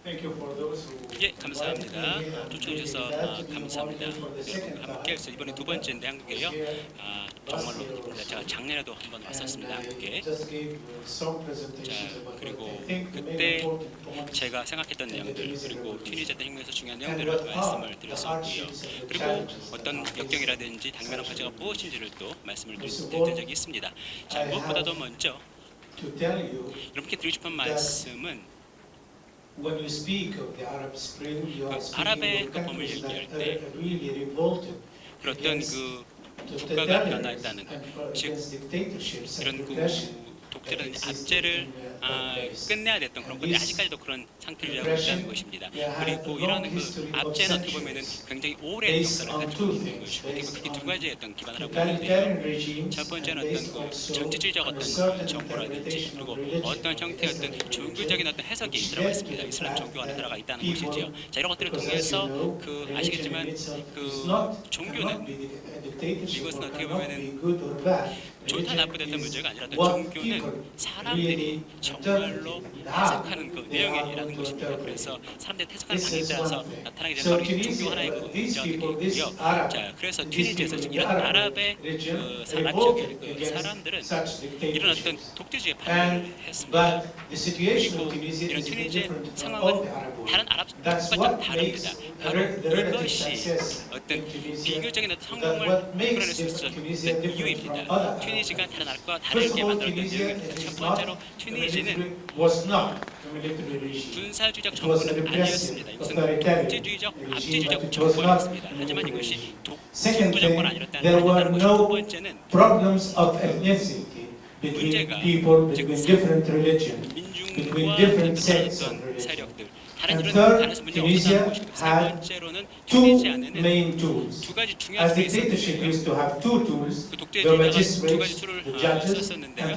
예, 감사합니다. 초청해 주셔서 감사합니다. 여러분과 함께해서 이번에 두 번째인데 한국에요. 정말로 제가 작년에도 한번 왔었습니다. 한국에. 자, 그리고 그때 제가 생각했던 내용들 그리고 튀니지였던 혁명에서 중요한 내용들을 말씀을 드렸었고요. 그리고 어떤 역경이라든지 당면한 과제가 무엇인지를 또 말씀을 드린 적이 있습니다. 자, 무엇보다도 먼저 여러분께 드리고 싶은 말씀은 When you speak of the Arab Spring, you are speaking 아랍의 of 그 봄을 countries that 얘기할 때 really revolted 그런 against 그 국가가 totalitarianism 변화했다는 것, and 즉 against dictatorships and 이런 그 repression. 독재라든지 압제를 끝내야 됐던 그런 건데 아직까지도 그런 상태를 유지하고 있다는 것입니다. 그리고 이런 그 압제는 어떻게 보면은 굉장히 오랜 역사를 가지고 있는 것이고 그리고 그게 두 가지의 어떤 기반을 하고 있는데요. 첫 번째는 어떤 그 정치주의적 어떤 정보라든지 그리고 어떤 형태의 어떤 종교적인 어떤 해석이 들어가 있습니다. 이슬람 종교 안에 들어가 있다는 것이지요. 자, 이런 것들을 통해서 그 아시겠지만 그 종교는 이것은 어떻게 보면은 좋다 나쁘다는 문제가 아니라 종교는 사람들이 정말로 해석하는 그 내용이라는 것입니다. 그래서 사람들이 해석하는 방향에 따라서 나타나게 되는 바로 이 종교 하나의 그 문제이고요. 자, 그래서 튀니지에서 이런 아랍의 그 아랍 지역의 그 사람들은 이런 어떤 독재주의에 반대를 했습니다. 그리고 이런 튀니지의 상황은 다른 아랍 국가와 좀 다릅니다. 바로 이것이 어떤 비교적인 어떤 성공을 이끌어낼 수 있었던 이유입니다. 튀니지가 다른 나라과 다르게 만들었던 이유입니다. 첫 번째로 튀니지는 군사주의적 정부는 아니었습니다. 이것은 독재주의적, 압제주의적 정부였습니다. 하지만 이것이 정부 정부는 아니었다는 것이고 두 번째는 문제가 즉 민중과 다른 어떤 세력들 다른 이런 다른에서 문제가 없었다는 것이고 세 번째로는 튀니지아는 두 가지 중요한 툴이 있었는데요. 그 독재주의자가 두 가지 툴을 썼었는데요.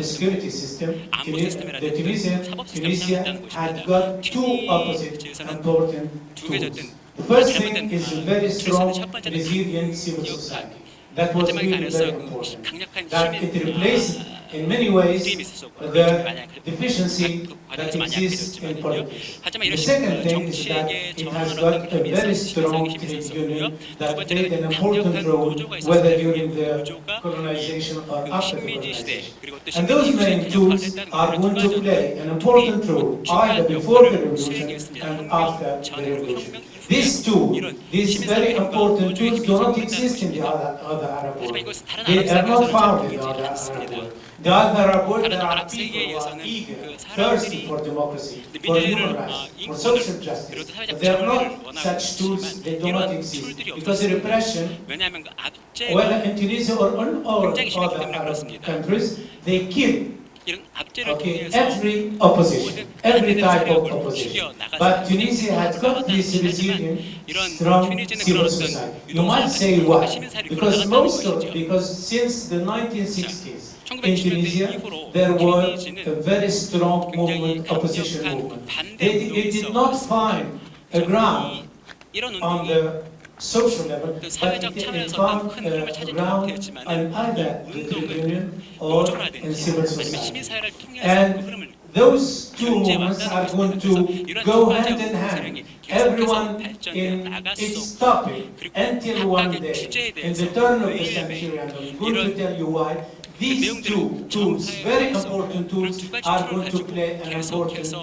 안보 시스템이라든지 사법 시스템을 사용했다는 것입니다. 튀니지에서는 두 가지 어떤 잘못된 툴을 첫 번째는 강력한 하지만 그 안에서 그 강력한 힘의 in many ways the deficiency that exists in politics. 하지만 The 이런 second thing is that 정치에게 it has 저항하는 got 어떤 a 힘이 very 있었고 strong 힘이 trade 있었고요. union 두 that played an 번째는 important 강력한 role, 노조가 whether 있었어요. during the 노조가 colonization or 그 after 식민지 시대 colonization. 그리고 또 And those main 식민지 tools 역할을 are 했다는 going to 거죠. play an important role either before the revolution 수행했습니다. and 혁명 after 전 the 그리고 revolution. 혁명 These very important tools do not exist in the other Arab world. 하지만 이것은 다른 They 아랍 are not 세계에서는 found in 보이지 the other Arab 않습니다. world. The other Arab world, 다른 there are 아랍 people who are 세계에서는 eager, 그 thirsty 사람들이 for democracy, 근데 for human 민주주의를 rights, for 인권을 social 그리고 justice. 또 사회적 But there are 정의를 not 원하고 such tools, 있지만 they do not 이런 exist. 툴들이 Because the 없었습니다. repression, 왜냐하면 그 whether 압제가 in Tunisia or 굉장히 심했기 other 때문에 Arab 그렇습니다. countries, they kill 이런 압제를 통해서 every opposition, every type of opposition. But Tunisia has got this resilient, strong civil society. You might say why? Because since the 1960s in Tunisia, there was a very strong movement, opposition movement. It did not find a ground 이런 on 운동이 the social level, 그 but 사회적 it 차원에서 found 어떤 큰 흐름을 a 찾지 ground 못했지만 in either the trade union or in 노조라든지 civil 아니면 society. 시민사회를 통해서 그 And 흐름을 those two movements are going to go hand in hand, everyone in its topic, until one day, in the turn of the century, and I'm going to tell you why, these two tools, very important tools, are going to play an important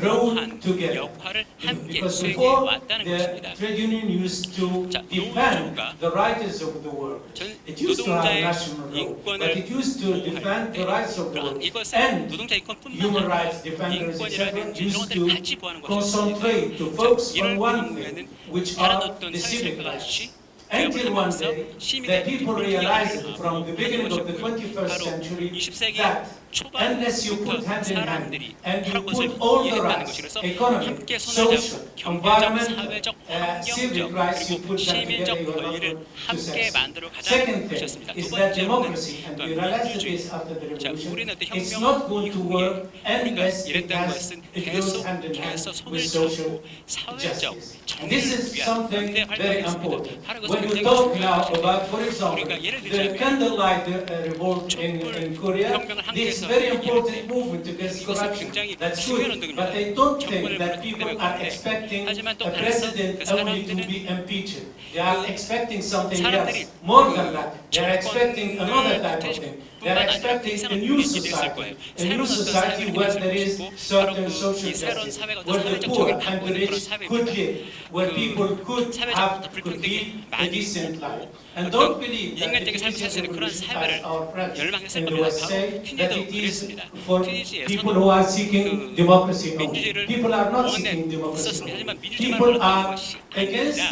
role together. 역할을 함께 Because 수행해 before, 왔다는 the 것입니다. trade union used to defend the rights of the workers. It used to have 노동자의 national role, but 인권을 it used to defend the rights of the 그러한 workers. 이것은 And 노동자 인권뿐만 human 아니라 rights defenders, etc., 인권이라든지 이런 used 것들을 to 같이 보호하는 것이었습니다. concentrate, to 자, focus on 이런 one 경우에는 thing, which 다른 are 어떤 the civic 사회생활과 rights. 같이 Until one day, the 시민의 people realized from the beginning of the 21st century 20세기 that unless you put 초반부터 hand in hand 사람들이 and you 하라는 것을 put all the 이해했다는 rights, 것이 그래서 economic, 함께 손을 social, 잡고 경제적, environmental, 사회적, civic 환경적 rights, you 그리고 put them 시민적 together, you are not 권리를 going to 함께 succeed. 만들어 가자는 Second thing 것이었습니다. 두 is that 번째로는 democracy, and we realized 민주주의. this after the 자, revolution, 우리는 또 it's 혁명 not going to work 이후에 우리가 unless it 이랬던 것은 goes hand in hand 계속해서 손을 with social 잡고 사회적 justice. And this 정의를 is 위한 something 반대 very 활동이었습니다. important. 바로 When 그것은 you 굉장히 talk 중요한 now 것입니다. about, for example, 우리가 예를 the 들자면 candlelight revolt in Korea, 혁명을 this 한국에서 대해서 very 얘기할 때 important movement against 이것은 corruption. 굉장히 That's 중요한 good. 운동입니다. But I don't 정권을 think that 무너뜨리기 people 때문에 are 그런데 expecting 하지만 또 a 반해서 president 그 only to 사람들은 be impeached. They are expecting something 사람들이 else, more than that. They are expecting 정권을 another type of thing. They are 뿐만 아니라 expecting a new society, a new society where there is certain social justice, where the poor and the rich could live, where people could live a decent life. And don't believe that the Tunisian revolution, as our friends in the West say, that it is for people who are seeking democracy. No, people are not seeking democracy. People are against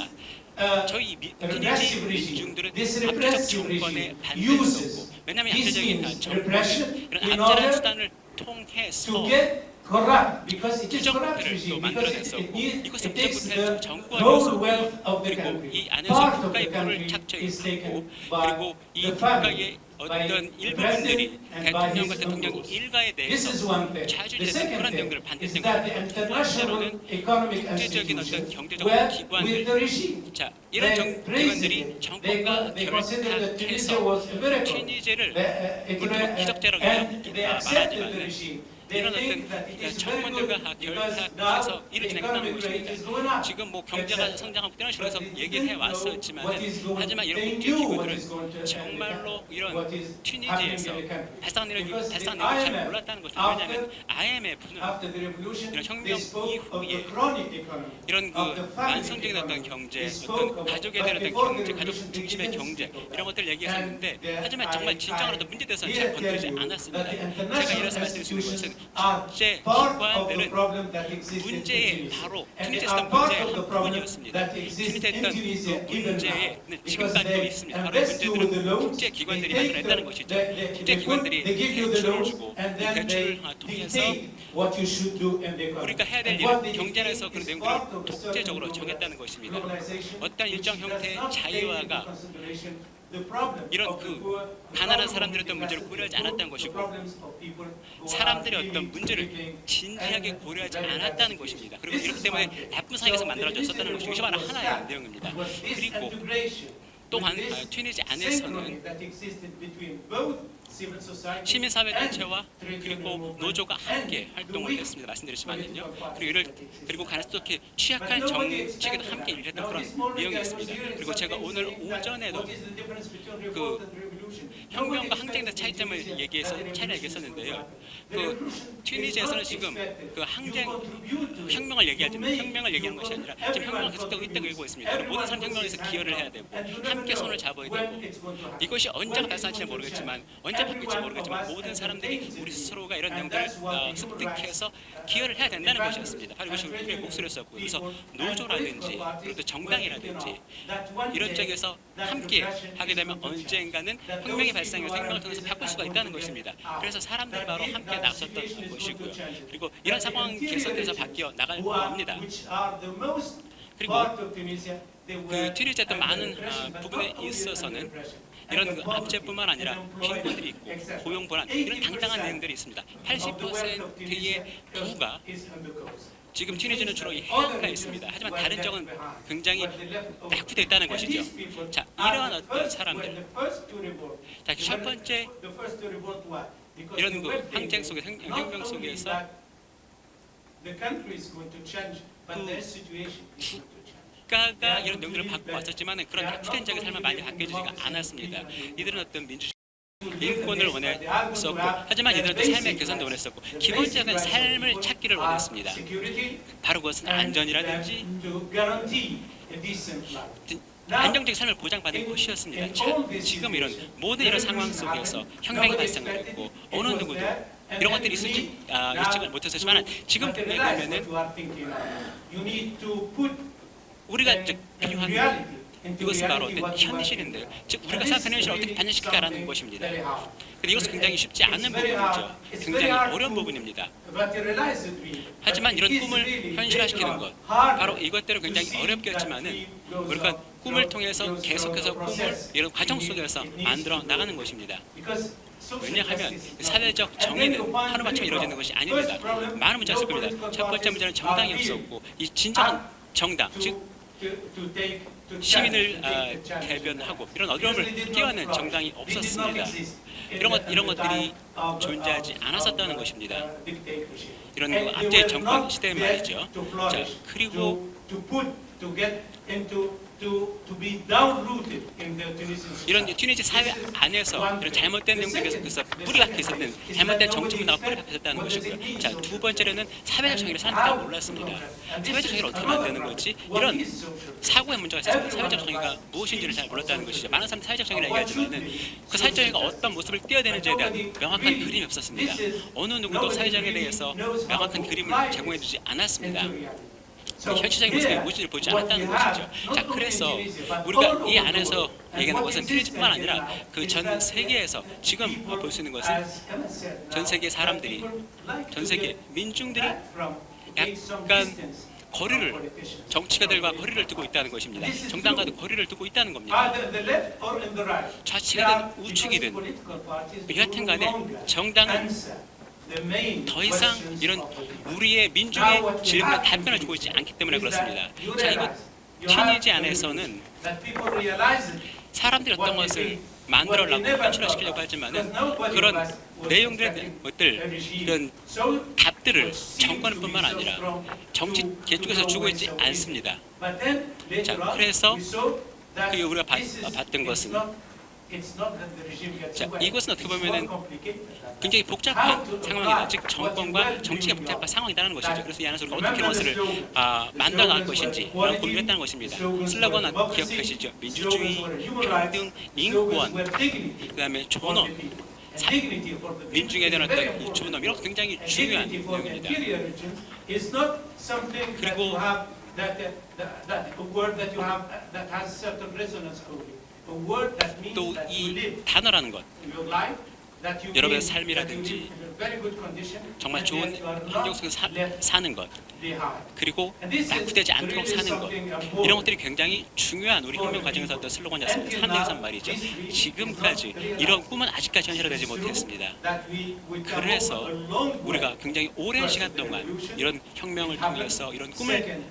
저희 repressive 튀니지 regime. 민중들은 This 압제적 repressive 정권에 regime 반대했었고 uses 왜냐하면 this 압제적인 means 정권은 repression 이런 in 압제라는 order 수단을 통해서 to get corrupt, because it is corrupt 부정부패를 또 regime, because 만들어냈었고 이것은 it takes 부정부패를 the 정권이 whole 없었고 wealth of the 그리고 country. 이 안에서 Part of 국가의 the 돈을 country 착취하고 is taken by 그리고 이 the 국가의 family, by 어떤 the 일부분들이 president and by 대통령과 his 대통령 uncles. 일가에 This is 대해서 one thing. The 차주되는 second 그런 thing 내용들을 is 반대했던 that the 거예요. 두 international 번째로는 economic 국제적인 어떤 institutions 경제적 were 기관들 with the regime. 자 이런 They praised 기관들이 it. 정권과 They considered that Tunisia 결탁해서 was a miracle. 튀니지를 And 기적자라고 they accepted the 말하지만 regime. They 이런 think 어떤 that it is very 정권들과 good because 결탁해서 now 일을 the 진행한다는 economic rate 것입니다. is going up. 지금 뭐 경제가 etc. 성장하고 이런 식으로 해서 But they 얘기해 didn't know 왔었지만 what is going- 하지만 이런 they 국제 knew what 기구들은 is going to 정말로 이런 what is happening 튀니지에서 in the country. 발상을 Because the 잘 IMF, 몰랐다는 것을 after- 왜냐하면 IMF는 After the revolution, 이런 they 혁명 spoke of the 이후에 chronic economy, 이런 그 of the family 만성적인 어떤 economy. 경제, They spoke 어떤 of- 가족에 but 대한 어떤 before 경제, the 가족 revolution, they 중심의 didn't 경제 speak of 이런 that. 것들을 얘기했었는데 And there 하지만 정말 진정한 어떤 문제에 대해서는 잘 here 건드리지 tell you 않았습니다. that the 제가 international 이래서 말씀드릴 수 있는 것은 institutions are 국제 part of the 기관들은 problem that existed in 문제의 Tunisia. 바로 And they 튀니지에 are 있었던 part 문제의 of the 한 problem 부분이었습니다. that exists 튀니지에 in 있던 Tunisia 그 even 문제는 now. Because 지금까지도 they 있습니다. 바로 invest you with the 문제들은 loans, 국제 기관들이 they take 만들어냈다는 것이죠. 국제 they 기관들이 give you the 대출을 loans 주고 and 이 then they 대출을 통해서 dictate what you should do in the economy. 우리가 해야 될 And what 일을 they 경제에서 dictate 그런 is 내용들을 part of the 독재적으로 certain 정했다는 것입니다. globalization, 어떤 일정 which does 형태의 not take into 자유화가 consideration the problem 이런 of the 그 poor, the 가난한 problem of 사람들의 어떤 the 문제를 classes, 고려하지 the 않았다는 것이고 problems of people who are 사람들의 어떤 living 문제를 진지하게 and 고려하지 very bad 않았다는 situation. 것입니다. 그리고 This 이렇기 is 때문에 one thing. 나쁜 상황에서 So the 만들어졌었다는 것이 이것이 바로 Tunisian 하나의 revolution 내용입니다. was this 그리고 integration 또한 with this 튀니지 synchrony 안에서는 that existed between both civil society 시민사회 and 단체와 trade 그리고 union movement 노조가 and 함께 the 활동을 weak 했습니다. 말씀드렸지만요. political 그리고 이를 parties that 그리고 가나스 이렇게 But 취약한 nobody 정치에도 expected 함께 that. 일했던 Now 그런 this morning 내용이 I was 있습니다. hearing 그리고 제가 something 오늘 saying that 오전에도 what is the difference between revolt and revolution? 혁명과 Nobody 항쟁의 expected 차이점을 in Tunisia 얘기해서 that the 차이를 revolution 얘기했었는데요. would happen. 그 The revolution is 튀니지에서는 not 지금 expected 그 항쟁 to contribute to it, 혁명을 얘기하지 to make, 혁명을 얘기하는 것이 아니라 to 지금 혁명을 everyone 계속되고 있다고 contributes. 얘기하고 있습니다. 모든 사람 혁명에서 기여를 해야 되고 And you never 함께 know 손을 잡아야 when 되고 it's going to happen. 이것이 언제가 When it's 발생할지 going to 모르겠지만 change. 언제 바뀔지 모르겠지만 모든 사람들이 우리 스스로가 이런 내용들을 습득해서 기여를 해야 된다는 것이었습니다. 바로 이것이 우리의 목소리였었고 그래서 노조라든지 그리고 또 정당이라든지 이런 쪽에서 함께 하게 되면 언젠가는 혁명이 발생해서 혁명을 통해서 바꿀 수가 있다는 것입니다. 그래서 사람들이 바로 함께 나섰던 것이고요. 그리고 이런 상황 계속해서 바뀌어 나갈 겁니다. 그리고 그 튀니지의 어떤 많은 부분에 있어서는 이런 그 압제뿐만 아니라 빈곤들이 있고 고용 불안 이런 당당한 내용들이 있습니다. 80%의 부가 지금 튀니지는 주로 이 해안가에 있습니다. 하지만 다른 쪽은 굉장히 낙후되어 있다는 것이죠. 자, 이러한 어떤 사람들. 자, 첫 번째 이런 그 항쟁 속에 혁명 속에서 국가가 이런 내용들을 받고 왔었지만 그런 낙후된 적의 삶을 많이 바뀌어지지가 않았습니다. 이들은 어떤 민주주의 인권을 원했었고 하지만 이들은 삶의 개선도 원했었고 기본적인 삶을 찾기를 원했습니다. 바로 그것은 안전이라든지 안정적인 삶을 보장받는 것이었습니다. 자, 지금 이런 모든 이런 상황 속에서 혁명이 발생을 했고 어느 누구도 이런 것들이 있을지 예측을 못했었지만 지금 보면은 우리가 필요한 이것은 바로 어떤 현실인데요. 즉 우리가 생각하는 현실을 어떻게 반영시킬까라는 것입니다. 근데 이것은 굉장히 쉽지 않은 부분이죠. 굉장히 어려운 부분입니다. 하지만 이런 꿈을 현실화시키는 것 바로 이것들은 굉장히 어렵겠지만은 우리가 꿈을 통해서 계속해서 꿈을 이런 과정 속에서 만들어 나가는 것입니다. 왜냐하면 사회적 정의는 하루마침에 이루어지는 것이 아닙니다. 많은 문제가 있을 겁니다. 첫 번째 문제는 정당이 없었고 이 진정한 정당 즉 시민을 대변하고 이런 어려움을 끼워낸 정당이 없었습니다. 이런 것들이 존재하지 않았었다는 것입니다. 이런 그 압제 정권 시대 말이죠. 자, 그리고 이런 튀니지 사회 안에서 이런 잘못된 내용들에 대해서 뿌리가 박혀 있었는 잘못된 정치 문화가 뿌리가 박혀 있었다는 것이고요. 자, 두 번째로는 사회적 정의를 사람들이 다 몰랐습니다. 사회적 정의를 어떻게 만드는 거지? 이런 사고의 문제가 있었습니다. 사회적 정의가 무엇인지를 잘 몰랐다는 것이죠. 많은 사람들이 사회적 정의를 얘기하지만은 그 사회적 정의가 어떤 모습을 띄어내는지에 대한 명확한 그림이 없었습니다. 어느 누구도 사회적 정의에 대해서 명확한 그림을 제공해주지 않았습니다. 현실적인 모습이 무엇인지를 보지 않았다는 것이죠. 자, 그래서 우리가 이 안에서 얘기하는 것은 튀니지뿐만 아니라 그 전 세계에서 지금 볼 수 있는 것은 전 세계 사람들이, 전 세계 민중들이 약간 거리를, 정치가들과 거리를 두고 있다는 것입니다. 정당과도 거리를 두고 있다는 겁니다. 좌측이든 우측이든 여하튼 간에 정당은 더 이상 이런 우리의 민중의 질문에 답변을 주고 있지 않기 때문에 그렇습니다. 자, 이곳 튀니지 안에서는 사람들이 어떤 것을 만들어내고 현실화시키려고 하지만은 그런 내용들의 것들, 이런 답들을 정권뿐만 아니라 정치 계쪽에서 주고 있지 않습니다. 자, 그래서 그 우리가 봤던 것은, 자, 이것은 어떻게 보면은 굉장히 복잡한 상황이다. 즉 정권과 정치가 복잡한 상황이라는 것이죠. 그래서 이 안에서 우리가 어떻게 것을 만들어 나갈 것인지 고민했다는 것입니다. 슬로건은 기억하시죠? 민주주의, 평등, 인권, 그다음에 존엄, 민중에 대한 어떤 이 존엄, 이런 굉장히 중요한 내용입니다. 그리고 또 이 단어라는 것, 여러분의 삶이라든지 정말 좋은 환경 속에서 사는 것, 그리고 낙후되지 않도록 사는 것, 이런 것들이 굉장히 중요한 우리 혁명 과정에서 어떤 슬로건이었습니다. 사람들에서 말이죠. 지금까지 이런 꿈은 아직까지 현실화되지 못했습니다. 그래서 우리가 굉장히 오랜 시간 동안 이런 혁명을 통해서 이런 꿈을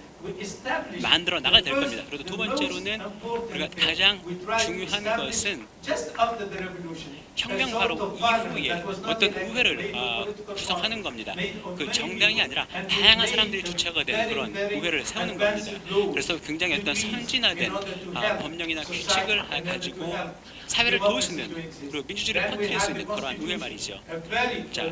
만들어 나가야 될 겁니다. 그리고 두 번째로는 우리가 가장 중요한 것은 혁명 바로 이후에 어떤 우회를 구성하는 겁니다. 그 정당이 아니라 다양한 사람들이 주체가 된 그런 우회를 세우는 겁니다. 그래서 굉장히 어떤 선진화된 법령이나 규칙을 가지고 사회를 도울 수 있는, 그리고 민주주의를 퍼뜨릴 수 있는 그러한 우회 말이죠. 자,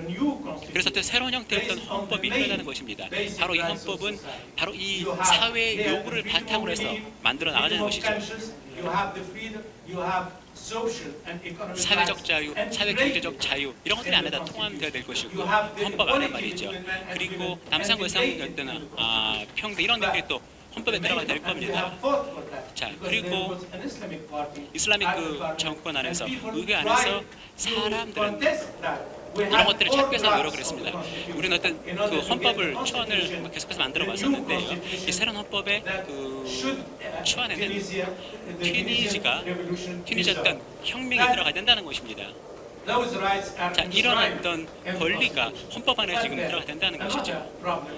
그래서 어떤 새로운 형태의 어떤 헌법이 필요하다는 것입니다. 바로 이 헌법은 바로 이 사회의 요구를 바탕으로 해서 만들어 나가자는 것이죠. 사회적 자유, 사회 경제적 자유, 이런 것들이 안에다 통합되어야 될 것이고, 헌법 안에 말이죠. 그리고 남성과 여성의 어떤 평등, 이런 것들이 또 헌법에 들어가야 될 겁니다. 자, 그리고 이슬람ik 그 정권 안에서, 의회 안에서 사람들은 이런 것들을 찾기 위해서 노력을 했습니다. 우리는 어떤 그 헌법을 초안을 계속해서 만들어 왔었는데요. 이 새로운 헌법의 그 초안에는 튀니지 어떤 혁명이 들어가야 된다는 것입니다. 자, 이런 어떤 권리가 헌법 안에 지금 들어가야 된다는 것이죠.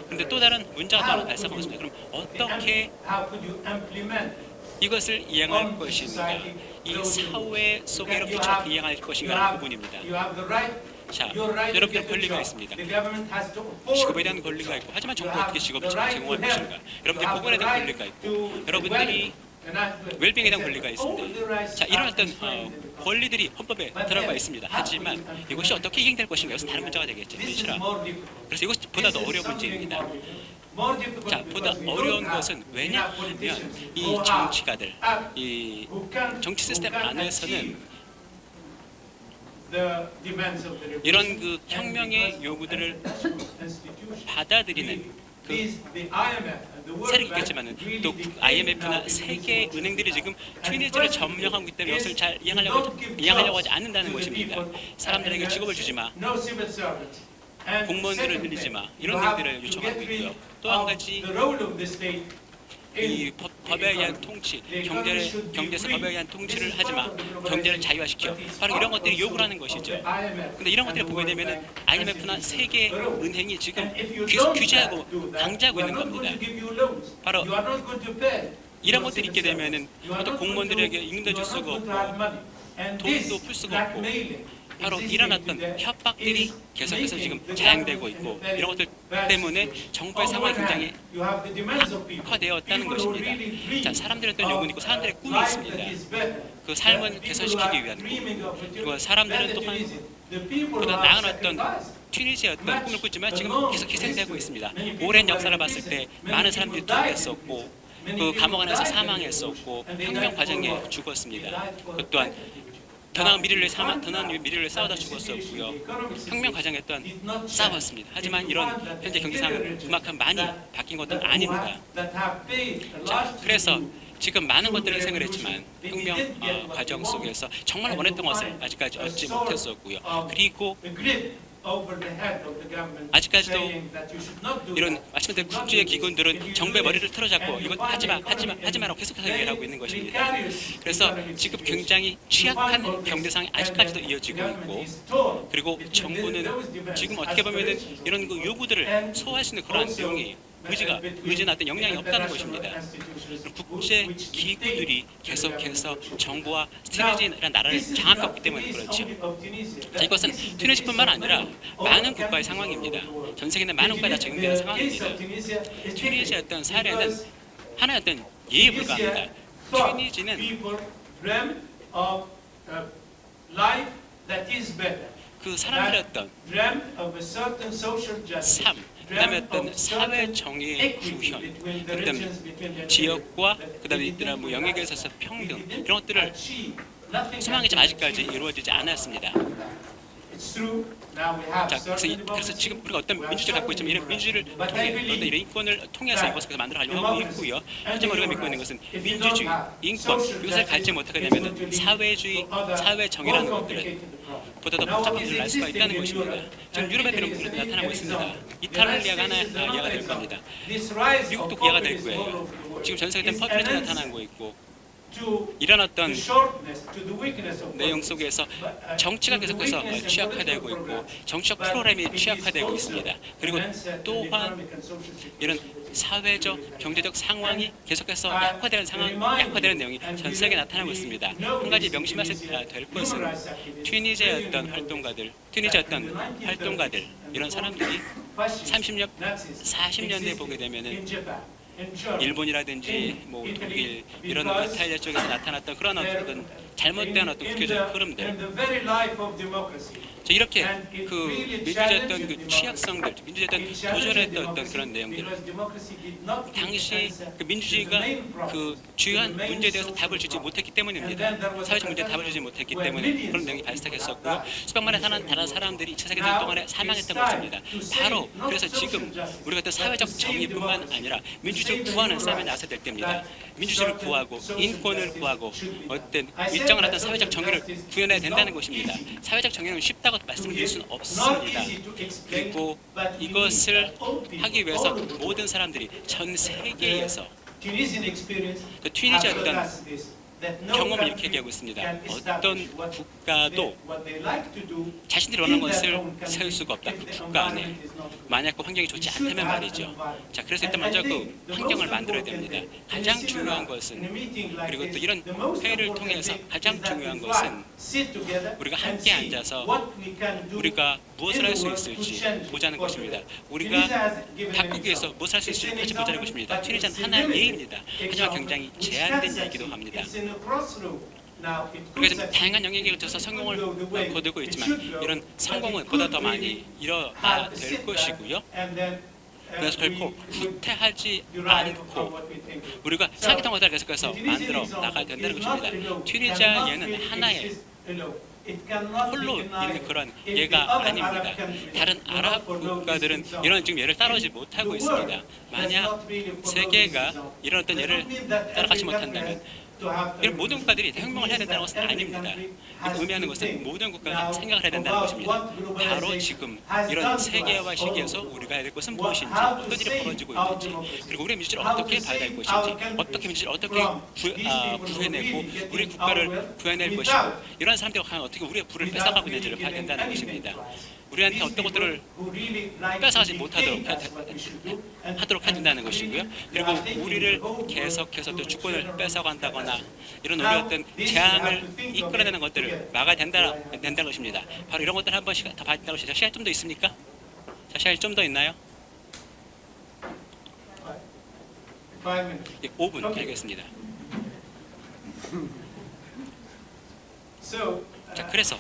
그런데 또 다른 문제가 또 하나 발생하고 있습니다. 그럼 어떻게 이것을 이행할 것인가? 이 사회 속에 이렇게 어떻게 이행할 것인가라는 부분입니다. 자, 여러분들 권리가 있습니다. 직업에 대한 권리가 있고, 하지만 정부가 어떻게 직업을 제공할 것인가? 여러분들 보건에 대한 권리가 있고, 여러분들이 웰빙에 대한 권리가 있습니다. 자, 이런 어떤 권리들이 헌법에 들어가 있습니다. 하지만 이것이 어떻게 이행될 것인가? 이것은 다른 문제가 되겠죠. 현실화. 그래서 이것이 보다 더 어려운 문제입니다. 자, 보다 어려운 것은 왜냐하면 이 정치가들, 이 정치 시스템 안에서는 이런 그 혁명의 요구들을 받아들이는 그 세력이 있겠지만은 또 IMF나 세계 은행들이 지금 튀니지를 점령하고 있기 때문에 이것을 잘 이행하려고 하지 않는다는 것입니다. 사람들에게 직업을 주지 마, 공무원들을 늘리지 마, 이런 내용들을 요청하고 있고요. 또 한 가지, 이 법에 의한 통치, 경제에서 법에 의한 통치를 하지 마, 경제를 자유화시켜, 바로 이런 것들이 요구를 하는 것이죠. 근데 이런 것들을 보게 되면은 IMF나 세계 은행이 지금 계속 규제하고 강제하고 있는 겁니다. 바로 이런 것들이 있게 되면은 어떤 공무원들에게 임금도 줄 수가 없고 돈도 풀 수가 없고 바로 이런 어떤 협박들이 계속해서 지금 자행되고 있고 이런 것들 때문에 정부의 상황이 굉장히 악화되었다는 것입니다. 자, 사람들은 또 요구는 있고 사람들의 꿈이 있습니다. 그 삶을 개선시키기 위한 꿈. 그리고 사람들은 또한 보다 나은 어떤 튀니지의 어떤 꿈을 꾸지만 지금 계속 희생되고 있습니다. 오랜 역사를 봤을 때 많은 사람들이 투옥했었고 그 감옥 안에서 사망했었고 혁명 과정에 죽었습니다. 그 또한 더 나은 미래를 싸우다 죽었었고요. 혁명 과정에 또한 싸웠습니다. 하지만 이런 현재 경제 상황은 그만큼 많이 바뀐 것도 아닙니다. 자, 그래서 지금 많은 것들을 희생을 했지만 혁명 과정 속에서 정말 원했던 것을 아직까지 얻지 못했었고요. 그리고 아직까지도 이런 말씀드린 국제의 기관들은 정부의 머리를 틀어잡고 이것 하지마라고 계속해서 얘기를 하고 있는 것입니다. 그래서 지금 굉장히 취약한 경제상이 아직까지도 이어지고 있고 그리고 정부는 지금 어떻게 보면은 이런 그 요구들을 소화할 수 있는 그러한 내용이 의지나 어떤 역량이 없다는 것입니다. 국제 기구들이 계속해서 정부와 튀니지라는 나라를 장악하고 있기 때문에 그렇죠. 자, 이것은 튀니지뿐만 아니라 많은 국가의 상황입니다. 전 세계 내 많은 국가가 적용되는 상황입니다. 튀니지의 어떤 사례는 하나의 어떤 예에 불과합니다. 튀니지는 그 사람들의 어떤 삶, 그다음에 어떤 사회 정의의 구현, 어떤 지역과 그다음에 이들아 뭐 영역에 있어서 평등 이런 것들을 소망이 좀 아직까지 이루어지지 않았습니다. 자, 그래서 지금 우리가 어떤 민주주의를 갖고 있지만 이런 민주주의를 통해 어떤 이런 인권을 통해서 이것을 만들어가려고 하고 있고요. 하지만 우리가 믿고 있는 것은 민주주의, 인권 이것을 갖지 못하게 되면 사회주의, 사회정의라는 것들은 보다 더 복잡한 일을 날 수가 있다는 것입니다. 지금 유럽의 그런 부분이 나타나고 있습니다. 이탈리아가 하나 이해가 될 겁니다. 미국도 이해가 될 거예요. 지금 전 세계에 퍼플리즘이 나타나고 있고 이런 어떤 내용 속에서 정치가 계속해서 취약화되고 있고 정치적 프로그램이 취약화되고 있습니다. 그리고 또한 이런 사회적, 경제적 상황이 계속해서 약화되는 내용이 전 세계에 나타나고 있습니다. 한 가지 명심하셔야 될 것은 튀니지의 어떤 활동가들, 이런 사람들이 30년, 40년대에 보게 되면은 일본이라든지 뭐 독일 이런 이탈리아 쪽에서 나타났던 그런 어떤 잘못된 어떤 국제적 흐름들, 이렇게 그 민주주의였던 그 취약성들, 민주주의였던 도전했던 어떤 그런 내용들, 당시 그 민주주의가 그 주요한 문제에 대해서 답을 주지 못했기 때문입니다. 사회적 문제에 답을 주지 못했기 때문에 그런 내용이 발생했었고요. 수백만의 다른 사람들이 2차 세계대전 동안에 사망했던 것입니다. 바로 그래서 지금 우리가 어떤 사회적 정의뿐만 아니라 민주주의를 구하는 싸움에 나서야 될 때입니다. 민주주의를 구하고 인권을 구하고 어떤 일정한 어떤 사회적 정의를 구현해야 된다는 것입니다. 사회적 정의는 쉽다고 말씀드릴 수는 없습니다. 그리고 이것을 하기 위해서 모든 사람들이 전 세계에서 그 튀니지의 어떤 경험을 이렇게 얘기하고 있습니다. 어떤 국가도 자신들이 원하는 것을 세울 수가 없다. 그 국가 안에 만약 그 환경이 좋지 않다면 말이죠. 자, 그래서 일단 먼저 그 환경을 만들어야 됩니다. 가장 중요한 것은, 그리고 또 이런 회의를 통해서 가장 중요한 것은 우리가 함께 앉아서 우리가 무엇을 할 수 있을지 보자는 것입니다. 우리가 바꾸기 위해서 무엇을 할 수 있을지 같이 보자는 것입니다. 튀니지는 하나의 예입니다. 하지만 굉장히 제한된 얘기도 합니다. 우리가 좀 다양한 영역에 걸쳐서 성공을 거두고 있지만 이런 성공은 보다 더 많이 일어나야 될 것이고요. 그래서 결코 후퇴하지 않고 우리가 사기 통과를 계속해서 만들어 나가야 된다는 것입니다. 튀니지아에는 하나의 홀로 있는 그런 예가 아닙니다. 다른 아랍 국가들은 이런 지금 예를 따라오지 못하고 있습니다. 만약 세계가 이런 어떤 예를 따라가지 못한다면 이런 모든 국가들이 대혁명을 해야 된다는 것은 아닙니다. 의미하는 것은 모든 국가가 생각을 해야 된다는 것입니다. 바로 지금 이런 세계화 시기에서 우리가 해야 될 것은 무엇인지, 어떤 일이 벌어지고 있는지, 그리고 우리의 민주주의를 어떻게 봐야 될 것인지, 어떻게 민주주의를 어떻게 구해내고 우리 국가를 구해낼 것이고, 이런 사람들과 과연 어떻게 우리의 부를 뺏어가고 있는지를 봐야 된다는 것입니다. 우리한테 어떤 것들을 뺏어가지 못하도록 하도록 해준다는 것이고요. 그리고 우리를 계속해서 또 주권을 뺏어간다거나 이런 우리 어떤 재앙을 이끌어내는 것들을 막아야 된다는 것입니다. 바로 이런 것들 한번 더 봐야 된다고 하시죠. 시간 좀 더 있습니까? 자, 시간이 좀 더 있나요? 5 minutes. 예, 5분 드리겠습니다. So, 자, 그래서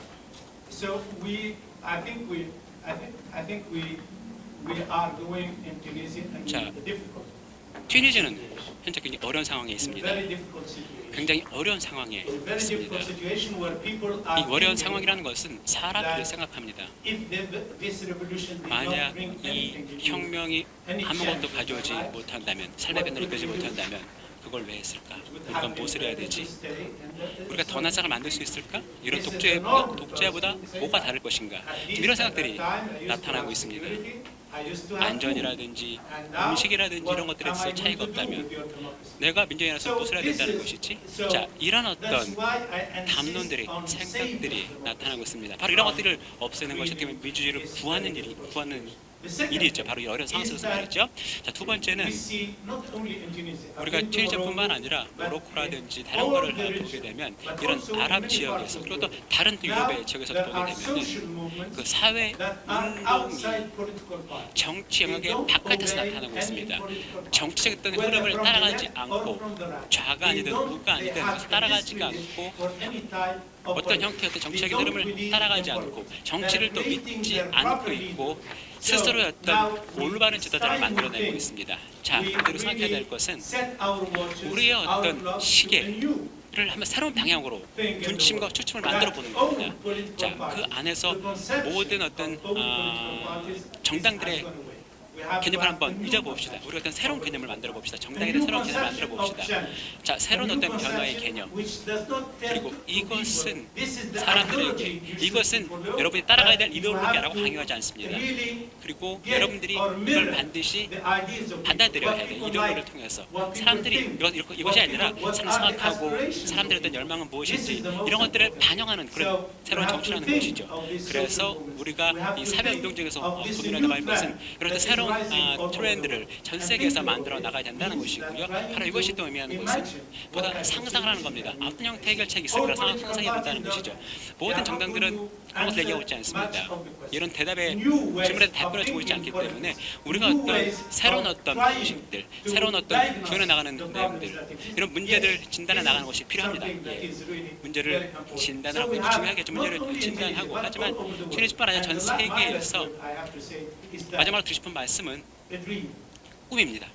I think we are going in Tunisia and 자, difficult, 튀니지는 현재 굉장히 어려운 상황에 있습니다. very difficult situation. 굉장히 어려운 상황에 Very 있습니다. difficult situation where people 이 are 어려운 thinking 상황이라는 것은 사람들이 생각합니다. if this revolution did not 만약 bring 이 anything to you, 혁명이 any 아무것도 change 가져오지 in your life, 못한다면, 삶의 변화를 이끌지 못한다면 그걸 왜 했을까? 우리가 무엇을 해야 되지? 우리가 더 나은 세상을 만들 수 있을까? 이런 독재보다 뭐가 다를 것인가? 지금 이런 생각들이 나타나고 있습니다. 안전이라든지 음식이라든지 이런 것들에 있어서 차이가 없다면 내가 민주주의라서 무엇을 해야 된다는 것이지? 자, 이런 어떤 담론들이, 생각들이 나타나고 있습니다. 바로 이런 것들을 없애는 것이 어떻게 보면 민주주의를 구하는 일이죠. 바로 이 어려운 상황 속에서 말이죠. 자, 두 번째는 우리가 튀니지뿐만 아니라 모로코라든지 다른 거를 보게 되면 이런 아랍 지역에서 그리고 또 다른 유럽의 지역에서 보게 되면 그 사회 운동이 정치 영역의 바깥에서 나타나고 있습니다. 정치적 어떤 흐름을 따라가지 않고 좌가 아니든 우가 아니든 따라가지가 않고 어떤 형태의 정치적인 흐름을 따라가지 않고 정치를 또 믿지 않고 있고 스스로의 어떤 올바른 지도자를 만들어내고 있습니다. 자, 그대로 생각해야 될 것은 우리의 어떤 시계를 한번 새로운 방향으로 중심과 추침을 만들어 보는 겁니다. 자, 그 안에서 모든 어떤 정당들의 개념을 한번 잊어봅시다. 우리가 어떤 새로운 개념을 만들어 봅시다. 정당에 대한 새로운 개념을 만들어 봅시다. 자, 새로운 어떤 변화의 개념. 그리고 이것은 사람들에게 이것은 여러분이 따라가야 될 이데올로기라고 강요하지 않습니다. 그리고 여러분들이 이걸 반드시 받아들여야 돼. 이데올로기를 통해서 사람들이 이것이 아니라 상상하고 사람들의 어떤 열망은 무엇인지 이런 것들을 반영하는 그런 새로운 정치라는 것이죠. 그래서 우리가 이 사회운동적에서 고민하다 말 것은 이런 새로운 트렌드를 전 세계에서 만들어 나가야 된다는 것이고요. 바로 이것이 또 의미하는 것은 보다 상상을 하는 겁니다. 어떤 형태의 해결책이 있을까 상상해 본다는 것이죠. 모든 정당들은 그런 것을 얘기하고 있지 않습니다. 이런 질문에 답변을 주고 있지 않기 때문에 우리가 어떤 새로운 어떤 방식들, 새로운 어떤 구현해 나가는 내용들, 이런 문제들 진단해 나가는 것이 필요합니다. 예. 문제를 진단을 하고 중요하겠죠. 문제를 진단하고 하지만 튀니지뿐 아니라 전 세계에서 마지막으로 드리고 싶은 말씀은 꿈입니다.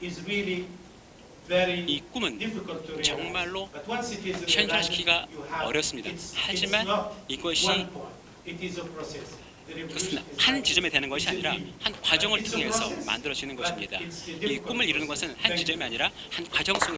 이 꿈은 정말로 현실화시키기가 어렵습니다. 하지만 이것이 그것은 한 지점에 되는 것이 아니라 한 과정을 통해서 만들어지는 것입니다. 이 꿈을 이루는 것은 한 지점이 아니라 한 과정 속에